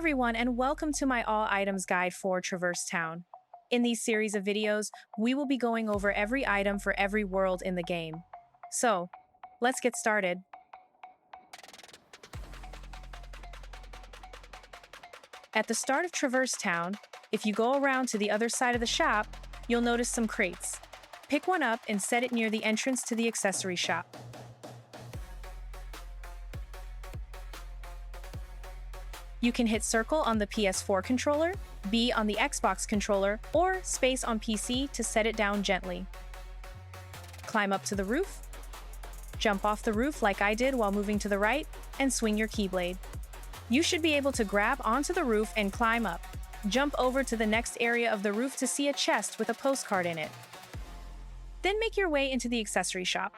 everyone, and welcome to my All Items Guide for Traverse Town. In these series of videos, we will be going over every item for every world in the game. So, let's get started. At the start of Traverse Town, if you go around to the other side of the shop, you'll notice some crates. Pick one up and set it near the entrance to the accessory shop. You can hit circle on the PS4 controller, B on the Xbox controller, or space on PC to set it down gently. Climb up to the roof, jump off the roof like I did while moving to the right, and swing your keyblade. You should be able to grab onto the roof and climb up. Jump over to the next area of the roof to see a chest with a postcard in it. Then make your way into the accessory shop.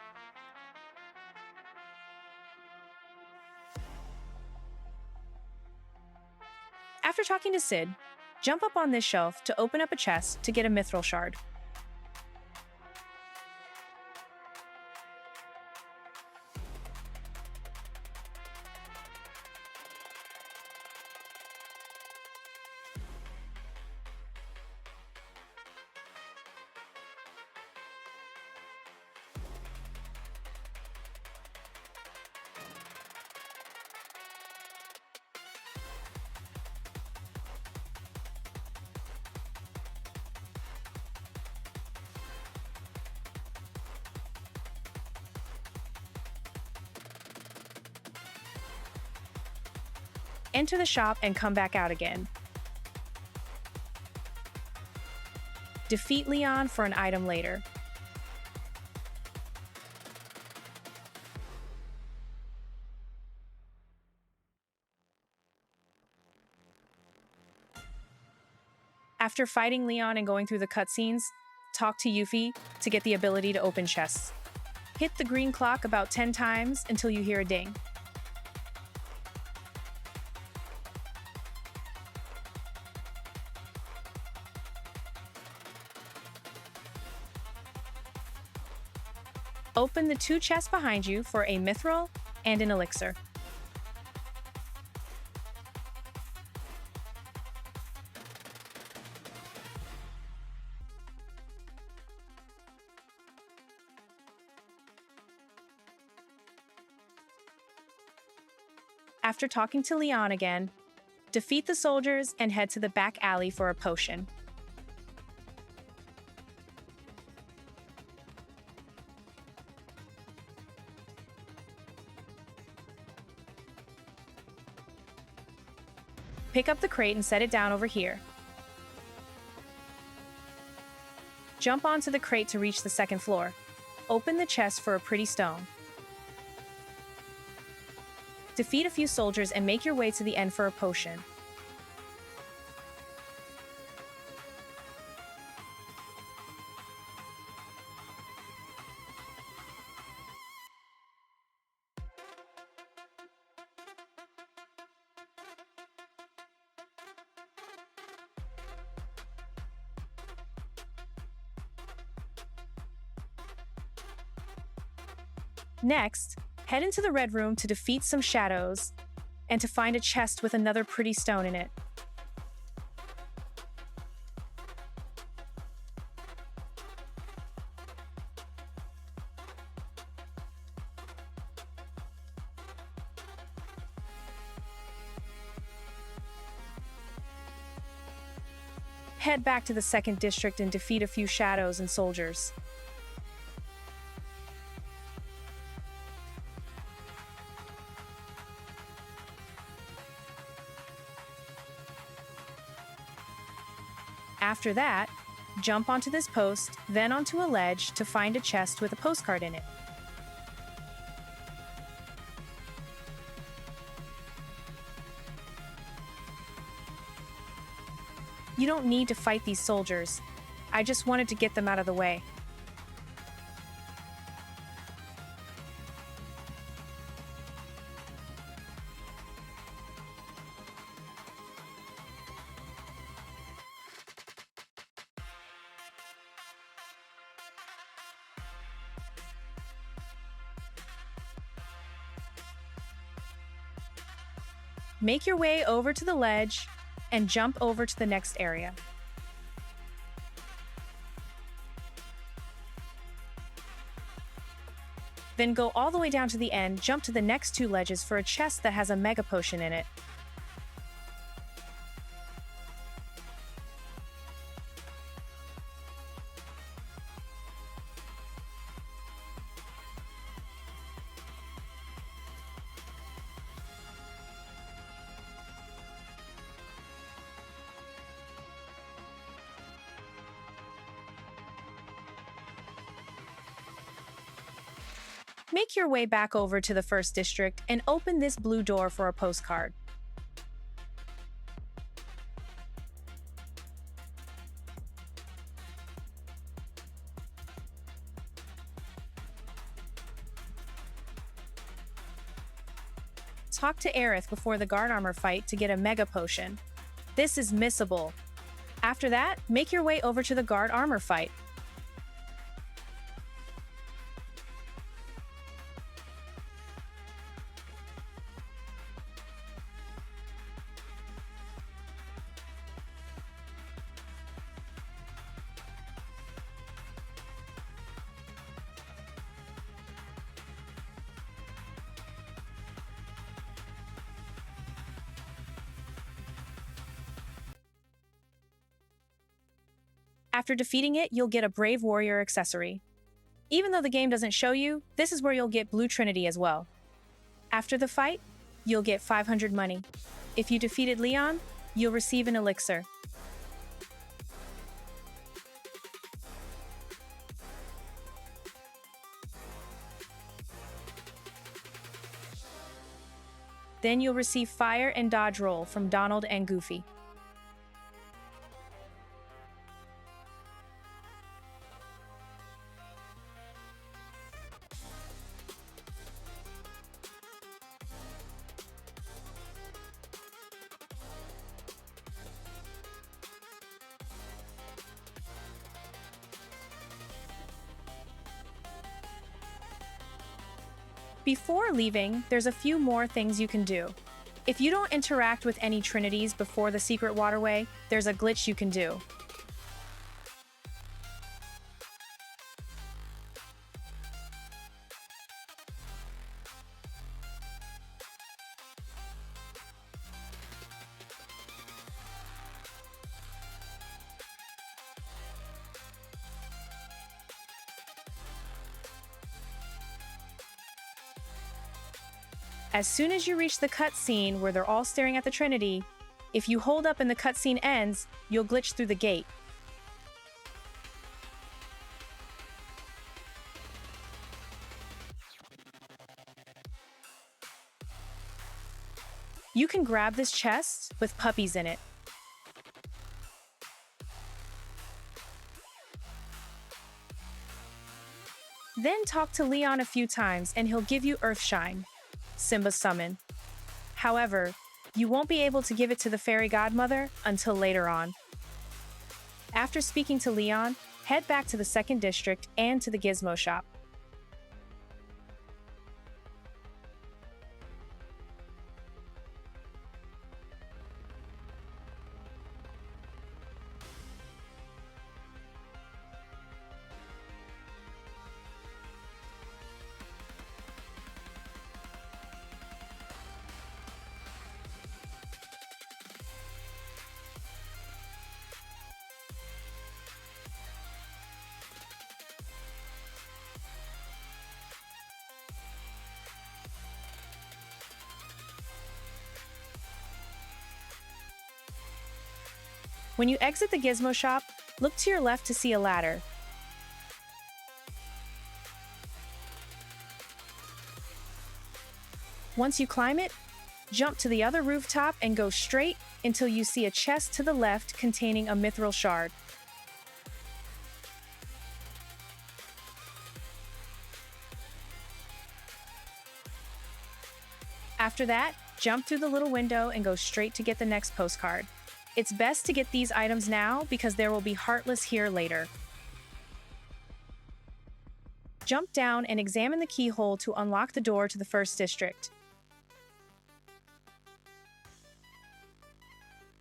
After talking to Sid, jump up on this shelf to open up a chest to get a mithril shard. Enter the shop and come back out again. Defeat Leon for an item later. After fighting Leon and going through the cutscenes, talk to Yuffie to get the ability to open chests. Hit the green clock about 10 times until you hear a ding. Open the 2 chests behind you for a mithril and an elixir. After talking to Leon again, defeat the soldiers and head to the back alley for a potion. Pick up the crate and set it down over here. Jump onto the crate to reach the second floor. Open the chest for a pretty stone. Defeat a few soldiers and make your way to the end for a potion. Next, head into the red room to defeat some shadows and to find a chest with another pretty stone in it. Head back to the second district and defeat a few shadows and soldiers. After that, jump onto this post, then onto a ledge to find a chest with a postcard in it. You don't need to fight these soldiers. I just wanted to get them out of the way. Make your way over to the ledge and jump over to the next area. Then go all the way down to the end, jump to the next 2 ledges for a chest that has a mega potion in it. Make your way back over to the first district and open this blue door for a postcard. Talk to Aerith before the guard armor fight to get a mega potion. This is missable. After that, make your way over to the guard armor fight. After defeating it, you'll get a Brave Warrior accessory. Even though the game doesn't show you, this is where you'll get Blue Trinity as well. After the fight, you'll get 500 money. If you defeated Leon, you'll receive an elixir. Then you'll receive Fire and Dodge Roll from Donald and Goofy. Before leaving, there's a few more things you can do. If you don't interact with any Trinities before the secret waterway, there's a glitch you can do. As soon as you reach the cutscene where they're all staring at the Trinity, if you hold up and the cutscene ends, you'll glitch through the gate. You can grab this chest with puppies in it. Then talk to Leon a few times and he'll give you Earthshine, Simba's summon. However, you won't be able to give it to the fairy godmother until later on. After speaking to Leon, head back to the second district and to the Gizmo Shop. When you exit the Gizmo Shop, look to your left to see a ladder. Once you climb it, jump to the other rooftop and go straight until you see a chest to the left containing a mithril shard. After that, jump through the little window and go straight to get the next postcard. It's best to get these items now because there will be Heartless here later. Jump down and examine the keyhole to unlock the door to the first district.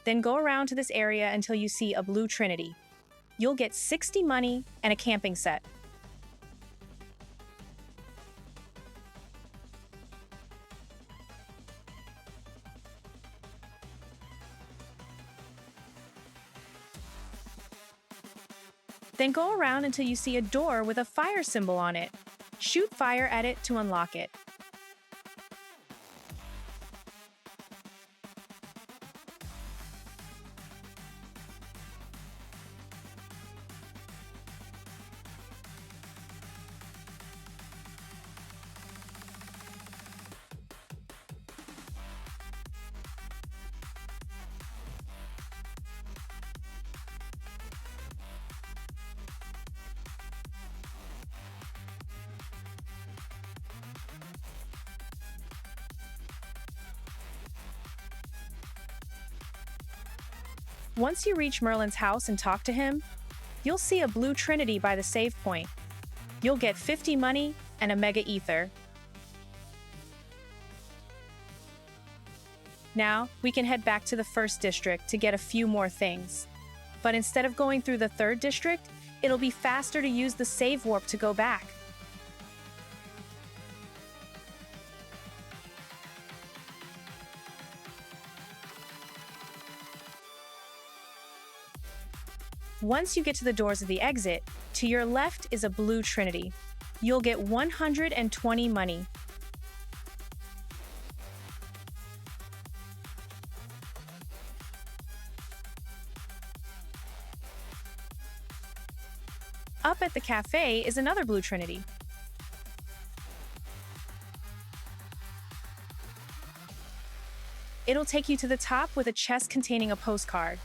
Then go around to this area until you see a blue Trinity. You'll get 60 money and a camping set. Then go around until you see a door with a fire symbol on it. Shoot fire at it to unlock it. Once you reach Merlin's house and talk to him, you'll see a blue Trinity by the save point. You'll get 50 money and a mega ether. Now, we can head back to the first district to get a few more things. But instead of going through the third district, it'll be faster to use the save warp to go back. Once you get to the doors of the exit, to your left is a blue Trinity. You'll get 120 money. Up at the cafe is another blue Trinity. It'll take you to the top with a chest containing a postcard.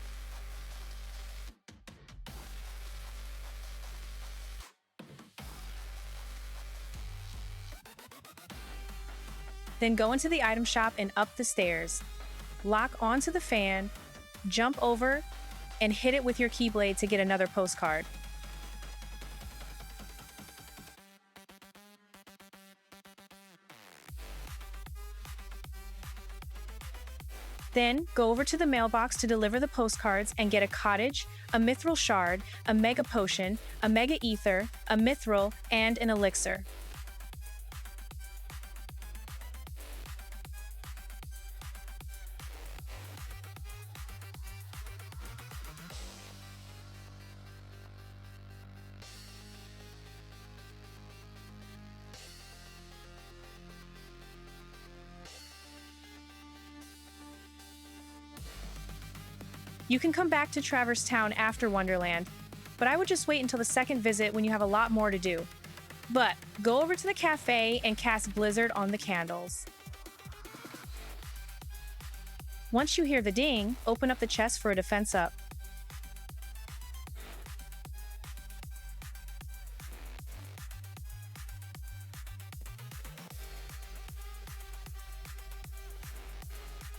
Then go into the item shop and up the stairs. Lock onto the fan, jump over, and hit it with your keyblade to get another postcard. Then go over to the mailbox to deliver the postcards and get a cottage, a mithril shard, a mega potion, a mega ether, a mithril, and an elixir. You can come back to Traverse Town after Wonderland, but I would just wait until the second visit when you have a lot more to do. But go over to the cafe and cast Blizzard on the candles. Once you hear the ding, open up the chest for a defense up.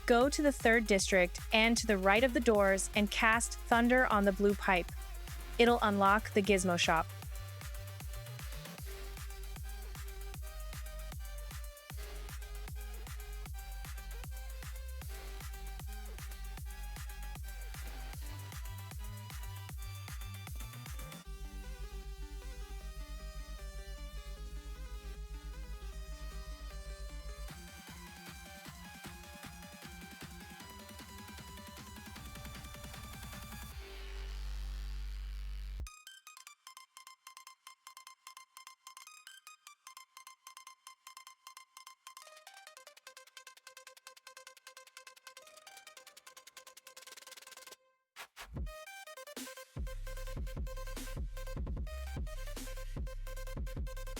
Go to the third district and to the right of the doors and cast Thunder on the blue pipe. It'll unlock the Gizmo Shop.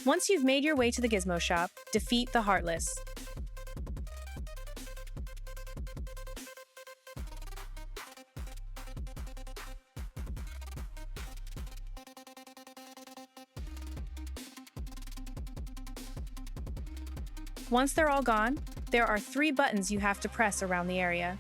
Once you've made your way to the Gizmo Shop, defeat the Heartless. Once they're all gone, there are 3 buttons you have to press around the area.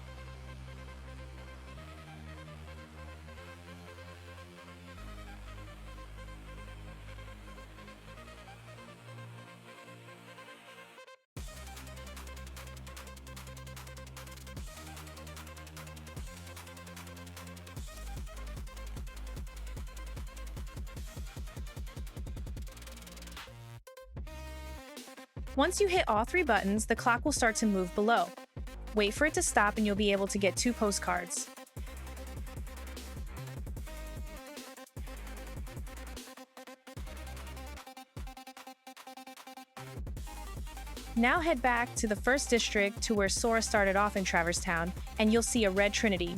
Once you hit all 3 buttons, the clock will start to move below. Wait for it to stop and you'll be able to get 2 postcards. Now head back to the first district to where Sora started off in Traverse Town, and you'll see a red Trinity.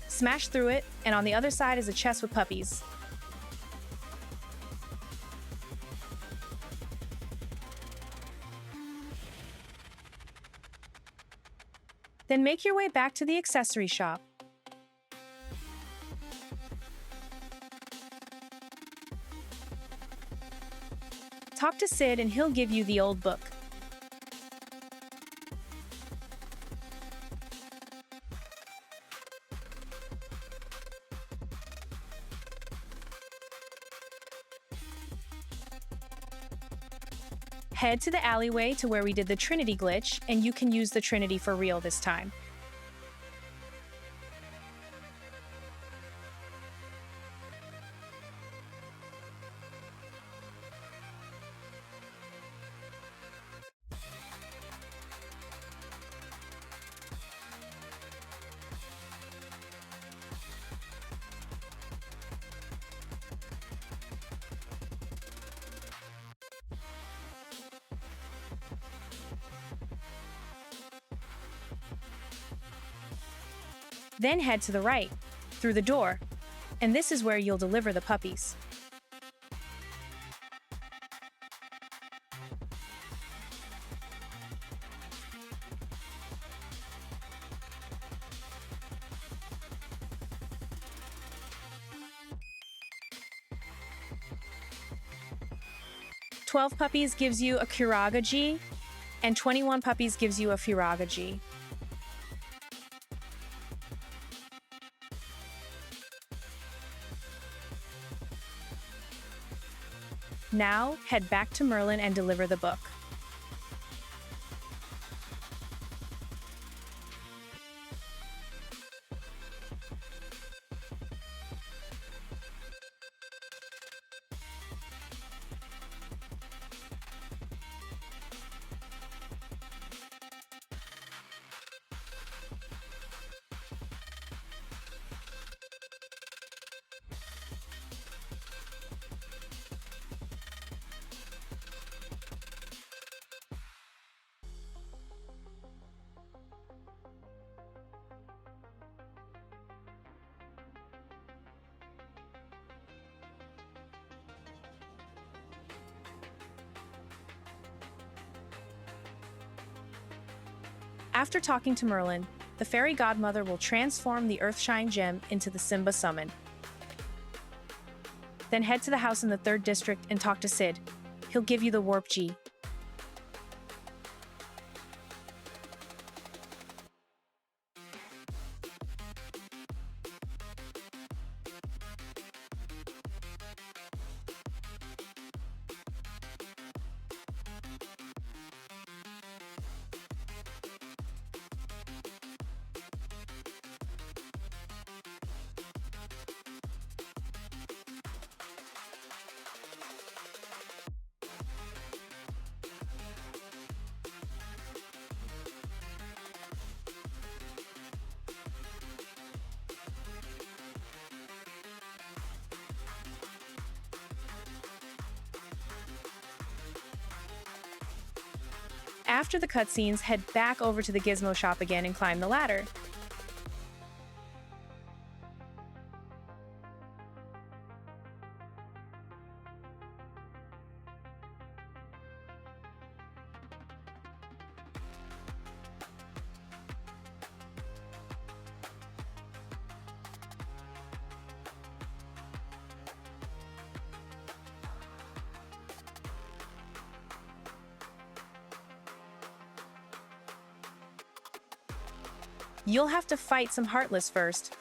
Smash through it, and on the other side is a chest with puppies. Then make your way back to the accessory shop. Talk to Sid and he'll give you the old book. Head to the alleyway to where we did the Trinity glitch, and you can use the Trinity for real this time. Then head to the right, through the door, and this is where you'll deliver the puppies. "12 puppies gives you a Kuraga G, and 21 puppies gives you a Furaga G. Now, head back to Merlin and deliver the book. After talking to Merlin, the fairy godmother will transform the Earthshine gem into the Simba summon. Then head to the house in the 3rd district and talk to Sid. He'll give you the Warp G. After the cutscenes, head back over to the Gizmo shop again and climb the ladder. You'll have to fight some Heartless first.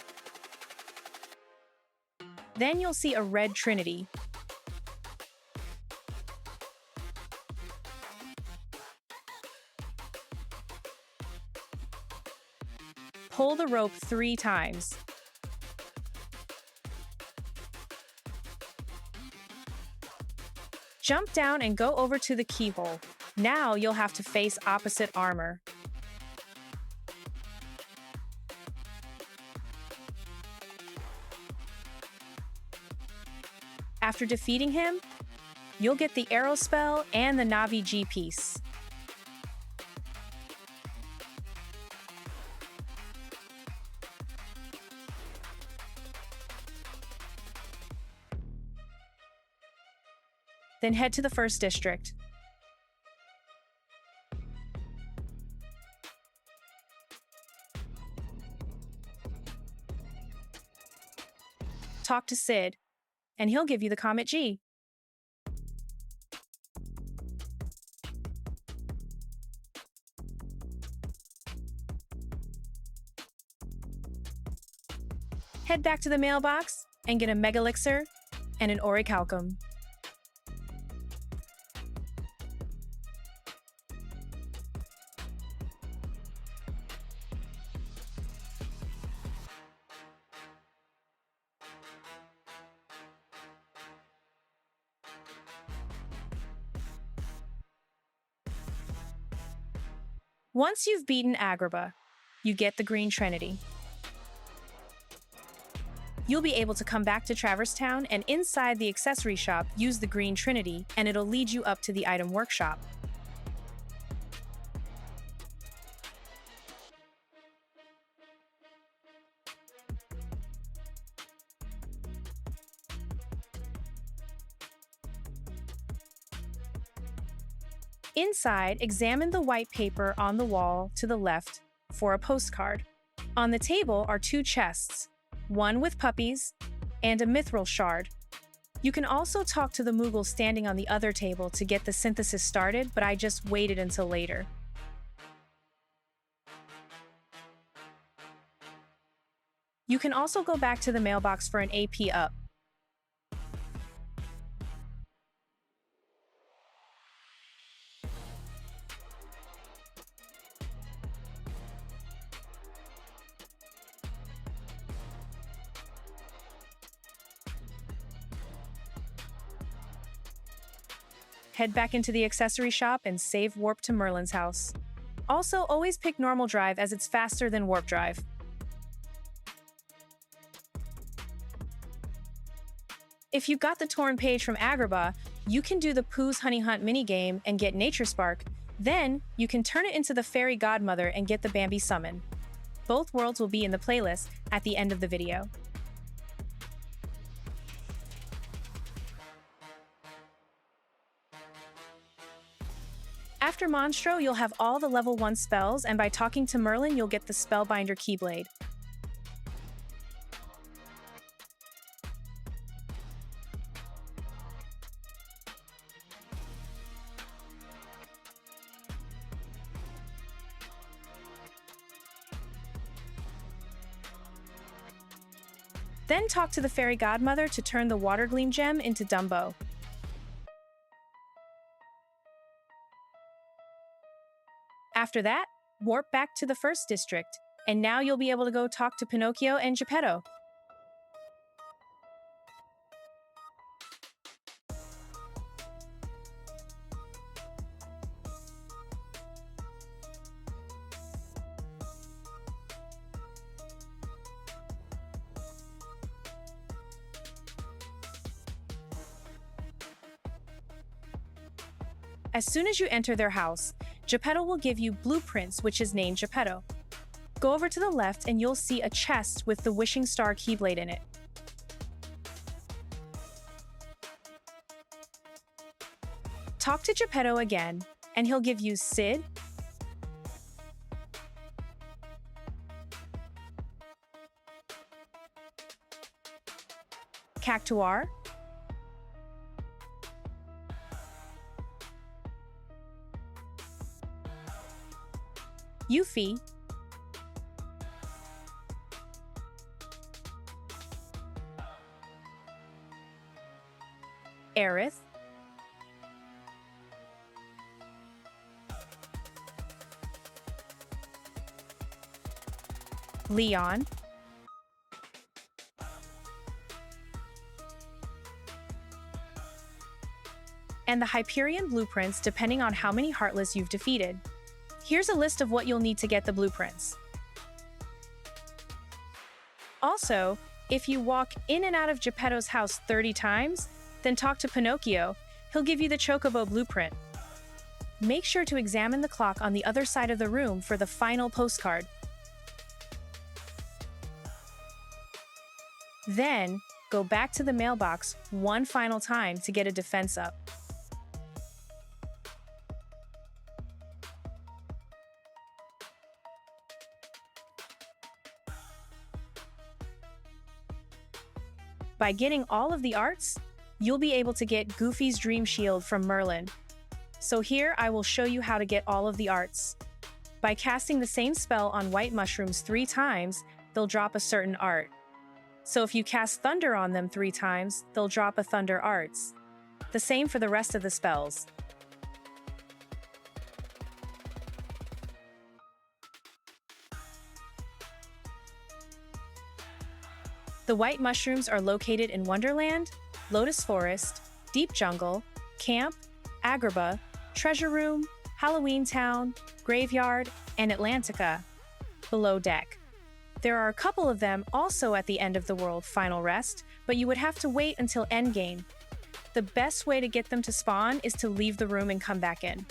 Then you'll see a red Trinity. Pull the rope 3 times. Jump down and go over to the keyhole. Now you'll have to face opposite armor. After defeating him, you'll get the arrow spell and the Navi G piece. Then head to the first district. Talk to Sid, and he'll give you the Comet G. Head back to the mailbox and get a Mega Elixir and an Orichalcum. Once you've beaten Agrabah, you get the Green Trinity. You'll be able to come back to Traverse Town and inside the accessory shop use the Green Trinity and it'll lead you up to the item workshop. Inside, examine the white paper on the wall to the left for a postcard. On the table are 2 chests, one with puppies and a mithril shard. You can also talk to the Moogle standing on the other table to get the synthesis started, but I just waited until later. You can also go back to the mailbox for an AP up. Head back into the accessory shop and save warp to Merlin's house. Also, always pick normal drive as it's faster than warp drive. If you got the torn page from Agrabah, you can do the Pooh's Honey Hunt minigame and get Nature Spark. Then, you can turn it into the Fairy Godmother and get the Bambi Summon. Both worlds will be in the playlist at the end of the video. After Monstro, you'll have all the level 1 spells, and by talking to Merlin, you'll get the Spellbinder Keyblade. Then talk to the Fairy Godmother to turn the Water Gleam gem into Dumbo. After that, warp back to the first district, and now you'll be able to go talk to Pinocchio and Geppetto. As soon as you enter their house, Geppetto will give you blueprints, which is named Geppetto. Go over to the left and you'll see a chest with the Wishing Star Keyblade in it. Talk to Geppetto again, and he'll give you Sid, Cactuar, Yuffie, Aerith, Leon, and the Hyperion blueprints depending on how many Heartless you've defeated. Here's a list of what you'll need to get the blueprints. Also, if you walk in and out of Geppetto's house 30 times, then talk to Pinocchio. He'll give you the Chocobo blueprint. Make sure to examine the clock on the other side of the room for the final postcard. Then, go back to the mailbox one final time to get a defense up. By getting all of the arts, you'll be able to get Goofy's Dream Shield from Merlin. So here I will show you how to get all of the arts. By casting the same spell on white mushrooms 3 times, they'll drop a certain art. So if you cast Thunder on them 3 times, they'll drop a Thunder arts. The same for the rest of the spells. The white mushrooms are located in Wonderland, Lotus Forest, Deep Jungle, Camp, Agrabah, Treasure Room, Halloween Town, Graveyard, and Atlantica, below deck. There are a couple of them also at the End of the World Final Rest, but you would have to wait until endgame. The best way to get them to spawn is to leave the room and come back in.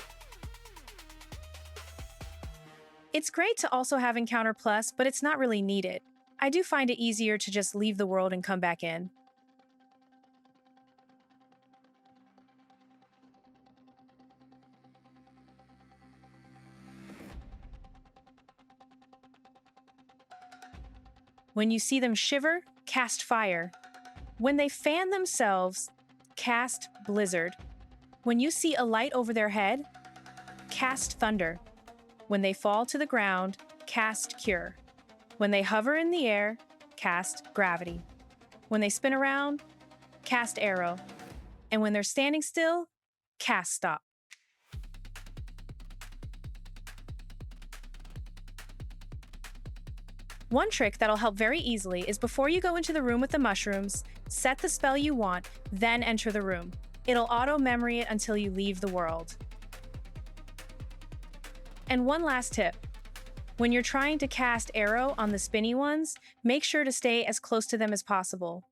It's great to also have Encounter Plus, but it's not really needed. I do find it easier to just leave the world and come back in. When you see them shiver, cast Fire. When they fan themselves, cast Blizzard. When you see a light over their head, cast Thunder. When they fall to the ground, cast Cure. When they hover in the air, cast Gravity. When they spin around, cast Arrow. And when they're standing still, cast Stop. One trick that'll help very easily is before you go into the room with the mushrooms, set the spell you want, then enter the room. It'll auto-memory it until you leave the world. And one last tip. When you're trying to cast Arrow on the spinny ones, make sure to stay as close to them as possible.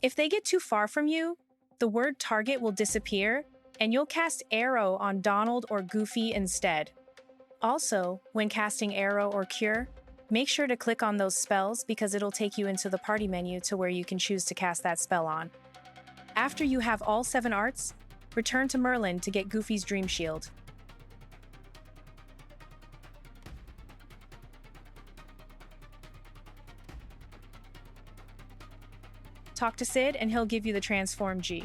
If they get too far from you, the word target will disappear, and you'll cast Arrow on Donald or Goofy instead. Also, when casting Arrow or Cure, make sure to click on those spells because it'll take you into the party menu to where you can choose to cast that spell on. After you have all 7 arts, return to Merlin to get Goofy's Dream Shield. Talk to Sid and he'll give you the Transform G.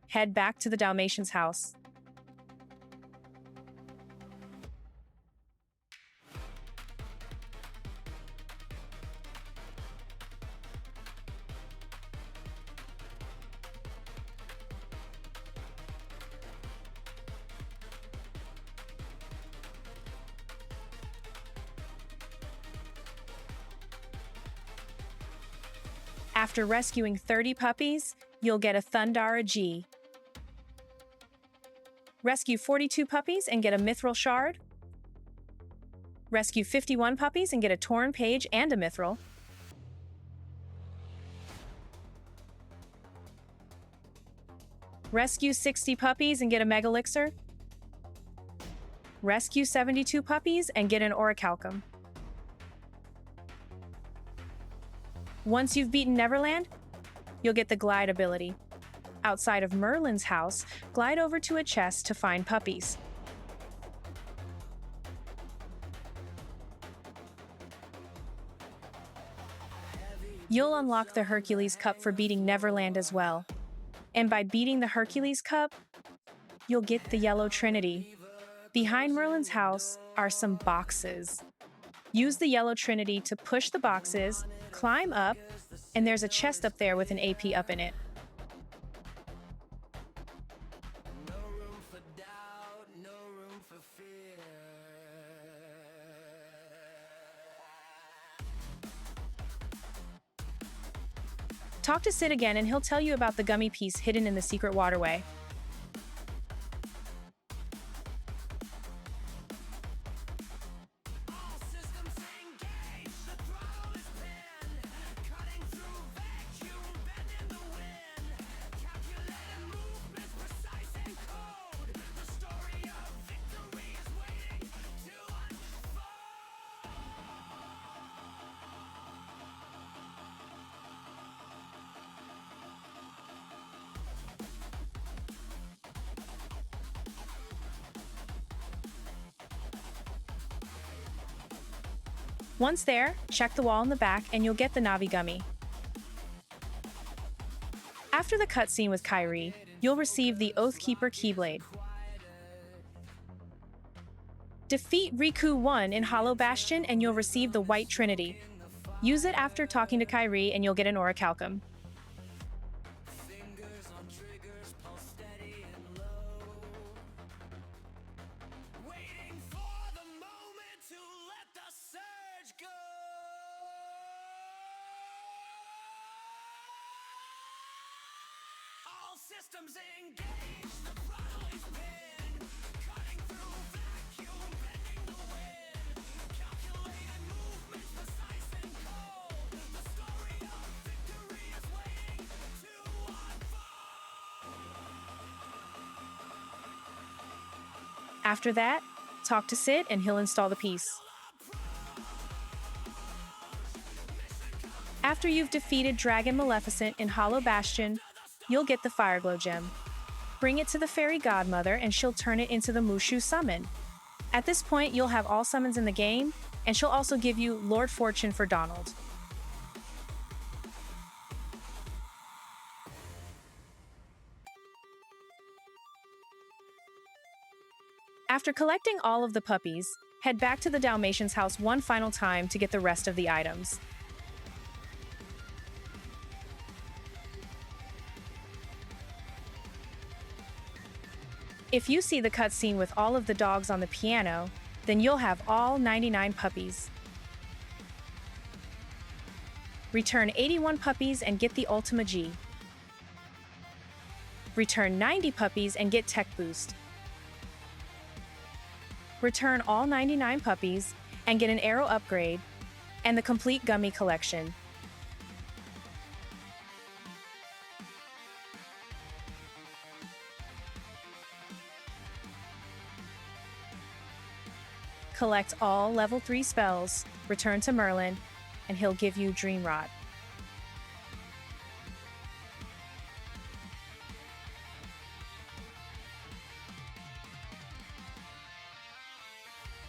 Head back to the Dalmatian's house. After rescuing 30 puppies, you'll get a Thundara G. Rescue 42 puppies and get a Mithril Shard. Rescue 51 puppies and get a Torn Page and a Mithril. Rescue 60 puppies and get a Megalixir. Rescue 72 puppies and get an Orichalcum. Once you've beaten Neverland, you'll get the Glide ability. Outside of Merlin's house, glide over to a chest to find puppies. You'll unlock the Hercules Cup for beating Neverland as well. And by beating the Hercules Cup, you'll get the Yellow Trinity. Behind Merlin's house are some boxes. Use the Yellow Trinity to push the boxes, climb up, and there's a chest up there with an AP up in it. Talk to Sid again and he'll tell you about the gummy piece hidden in the secret waterway. Once there, check the wall in the back and you'll get the Navi gummy. After the cutscene with Kyrie, you'll receive the Oathkeeper Keyblade. Defeat Riku 1 in Hollow Bastion and you'll receive the White Trinity. Use it after talking to Kyrie and you'll get an Orichalcum. Systems engaged, the throttle is pinned, cutting through vacuum, bending the wind, calculated movements, precise and cold. The story of victory is waiting to unfold. After that, talk to Sid and he'll install the piece. After you've defeated Dragon Maleficent in Hollow Bastion, you'll get the Fireglow gem. Bring it to the Fairy Godmother and she'll turn it into the Mushu summon. At this point, you'll have all summons in the game, and she'll also give you Lord Fortune for Donald. After collecting all of the puppies, head back to the Dalmatians' house one final time to get the rest of the items. If you see the cutscene with all of the dogs on the piano, then you'll have all 99 puppies. Return 81 puppies and get the Ultima G. Return 90 puppies and get Tech Boost. Return all 99 puppies and get an Arrow upgrade and the complete Gummy collection. Collect all level 3 spells, return to Merlin, and he'll give you Dream Rod.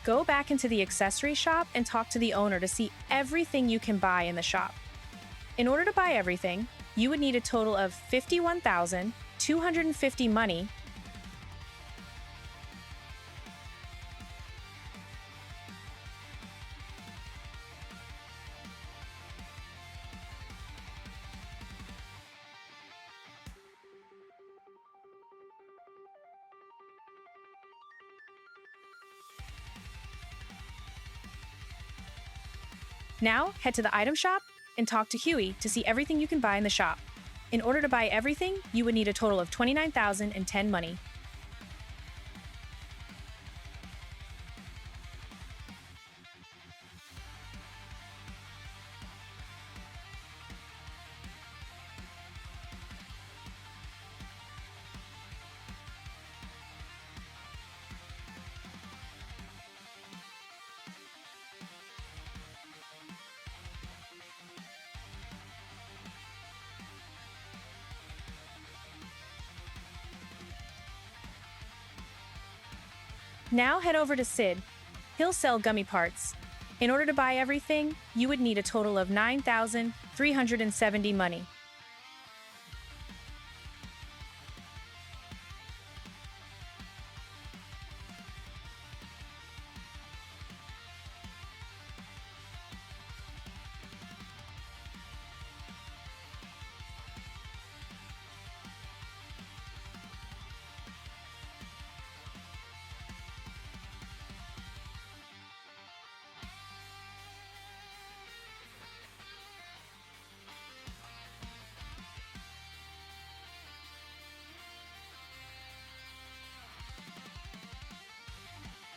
Go back into the accessory shop and talk to the owner to see everything you can buy in the shop. In order to buy everything, you would need a total of 51,250 money, Now, head to the item shop and talk to Huey to see everything you can buy in the shop. In order to buy everything, you would need a total of 29,010 money. Now head over to Sid. He'll sell gummy parts. In order to buy everything, you would need a total of 9,370 money.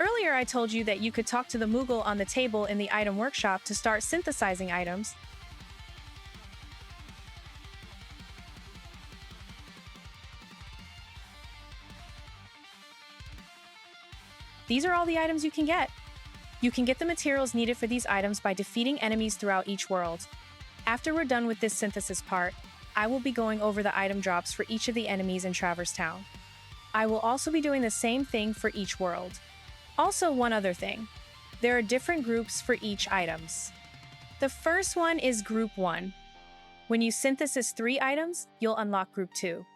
Earlier, I told you that you could talk to the Moogle on the table in the item workshop to start synthesizing items. These are all the items you can get. You can get the materials needed for these items by defeating enemies throughout each world. After we're done with this synthesis part, I will be going over the item drops for each of the enemies in Traverse Town. I will also be doing the same thing for each world. Also, one other thing. There are different groups for each items. The first one is Group 1. When you synthesis 3 items, you'll unlock Group 2.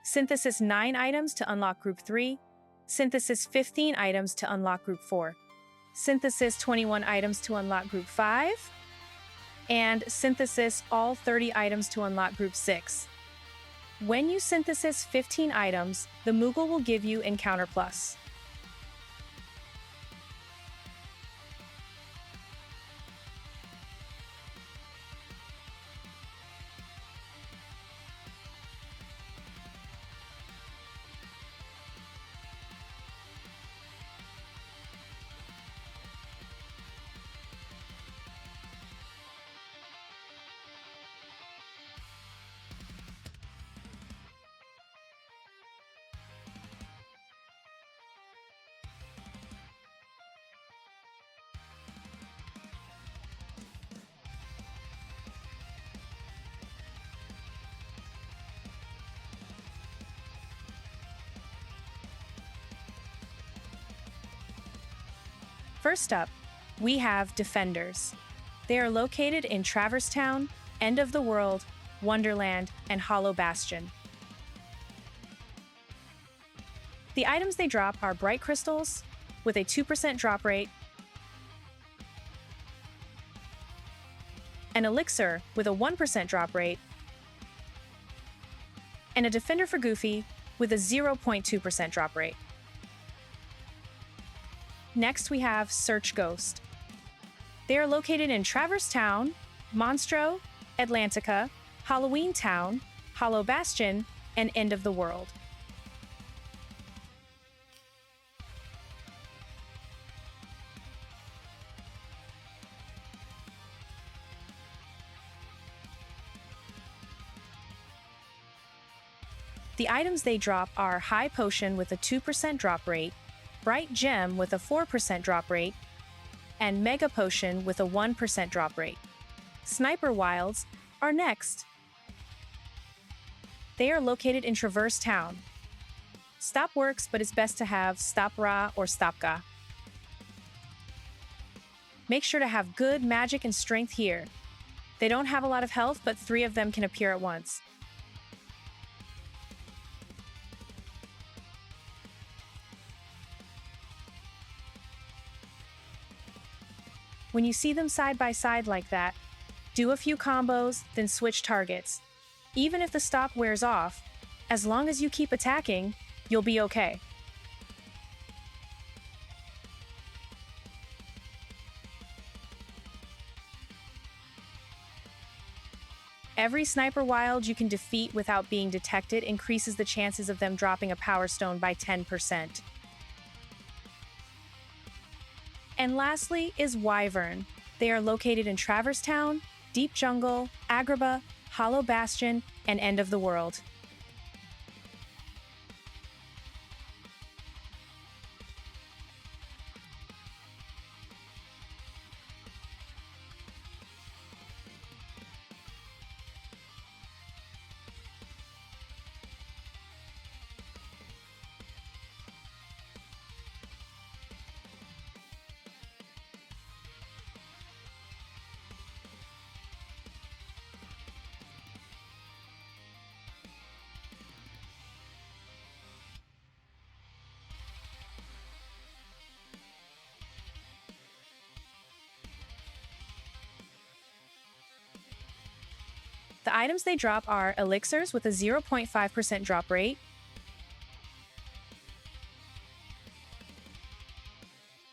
Synthesis 9 items to unlock Group 3. Synthesis 15 items to unlock Group 4. Synthesis 21 items to unlock Group 5. And synthesis all 30 items to unlock Group 6. When you synthesis 15 items, the Moogle will give you Encounter Plus. First up, we have Defenders. They are located in Traverse Town, End of the World, Wonderland, and Hollow Bastion. The items they drop are bright crystals with a 2% drop rate, an elixir with a 1% drop rate, and a defender for Goofy with a 0.2% drop rate. Next, we have Search Ghost. They are located in Traverse Town, Monstro, Atlantica, Halloween Town, Hollow Bastion, and End of the World. The items they drop are High Potion with a 2% drop rate, Bright Gem with a 4% drop rate, and Mega Potion with a 1% drop rate. Sniper Wilds are next. They are located in Traverse Town. Stop works, but it's best to have Stop Ra or Stop Ga. Make sure to have good magic and strength here. They don't have a lot of health, but 3 of them can appear at once. When you see them side by side like that, do a few combos, then switch targets. Even if the stop wears off, as long as you keep attacking, you'll be okay. Every Sniper Wild you can defeat without being detected increases the chances of them dropping a Power Stone by 10%. And lastly is Wyvern. They are located in Traverse Town, Deep Jungle, Agrabah, Hollow Bastion, and End of the World. The items they drop are elixirs with a 0.5% drop rate,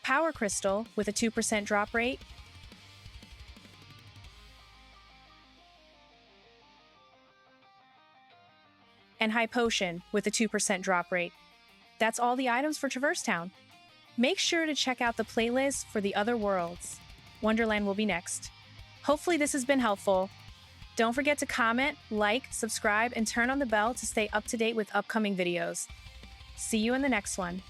power crystal with a 2% drop rate, and high potion with a 2% drop rate. That's all the items for Traverse Town. Make sure to check out the playlist for the other worlds. Wonderland will be next. Hopefully this has been helpful. Don't forget to comment, like, subscribe, and turn on the bell to stay up to date with upcoming videos. See you in the next one.